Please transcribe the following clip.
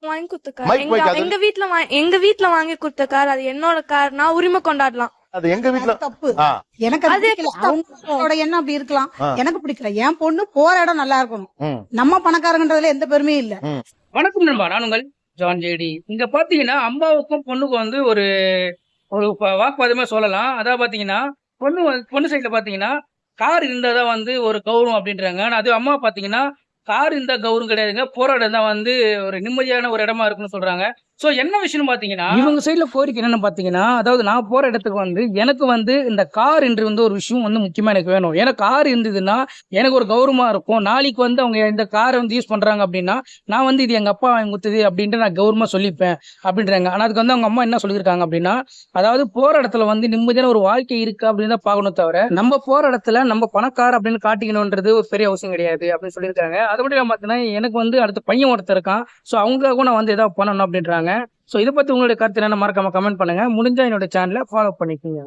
வாங்கி கொடுத்த car. Mic mic அது எங்க வீட்ல வாங்கி கொடுத்த கார். அது என்னோட கார். நான் உரிமை கொண்டாடலாம். அது எங்க வீட்ல தப்பு. ஆ, எனக்கு அது பிடிக்கல. அவங்களோட எண்ணம் அப்படி இருக்கலாம். எனக்கு பிடிக்கல. என் பொண்ணு போற இடம் நல்லா இருக்கணும். ம், நம்ம பணக்காரங்கன்றதுல எந்த பெருமையும் இல்ல. ம். வணக்கம் நண்பா, நான் உங்கள் ஜான் ஜேடி. இங்க பாத்தீங்கன்னா அம்மாவுக்கும் பொண்ணுக்கும் வந்து ஒரு ஒரு வாக்குவாதமே சொல்லலாம். அதாவது பாத்தீங்கன்னா பொண்ணு சைட்ல பாத்தீங்கன்னா கார் இருந்தாதான் வந்து ஒரு கௌரவம் அப்படின்றாங்க. ஆனா அது அம்மா பாத்தீங்கன்னா கார் இருந்தா கௌரவம் கிடையாதுங்க, போற இடம் தான் வந்து ஒரு நிம்மதியான ஒரு இடமா இருக்குன்னு சொல்றாங்க. சோ என்ன விஷயம் பாத்தீங்கன்னா இவங்க சைட்ல கோரிக்கை என்னன்னு பாத்தீங்கன்னா, அதாவது நான் போற இடத்துக்கு வந்து எனக்கு வந்து இந்த கார் என்று வந்து ஒரு விஷயம் வந்து முக்கியமா எனக்கு வேணும். ஏன்னா கார் இருந்ததுன்னா எனக்கு ஒரு கௌரவமா இருக்கும். நாளைக்கு வந்து அவங்க இந்த காரை வந்து யூஸ் பண்றாங்க அப்படின்னா நான் வந்து இது எங்க அப்பா வாங்கி கொடுத்தது அப்படின்ட்டு நான் கௌரவமா சொல்லிப்பேன் அப்படின்றாங்க. ஆனா அதுக்கு வந்து அவங்க அம்மா என்ன சொல்லியிருக்காங்க அப்படின்னா, அதாவது போற இடத்துல வந்து நிம்மதியான ஒரு வாழ்க்கை இருக்கு அப்படின்னு தான் பார்க்கணும், தவிர நம்ம போற இடத்துல நம்ம பணக்கார அப்படின்னு காட்டிக்கணும்ன்றது ஒரு பெரிய அவசியம் கிடையாது அப்படின்னு சொல்லியிருக்காங்க. அது மட்டும் இல்லாம பார்த்தீங்கன்னா எனக்கு வந்து அடுத்த பையன் ஒருத்தர் இருக்கான். ஸோ அவங்களுக்காக நான் வந்து ஏதாவது பண்ணணும் அப்படின்றாங்க. ஸோ இதை பத்தி உங்களுடைய கருத்து என்ன மறக்காம கமெண்ட் பண்ணுங்க. முடிஞ்சா என்னோட சேனலை ஃபாலோ பண்ணிக்கோங்க.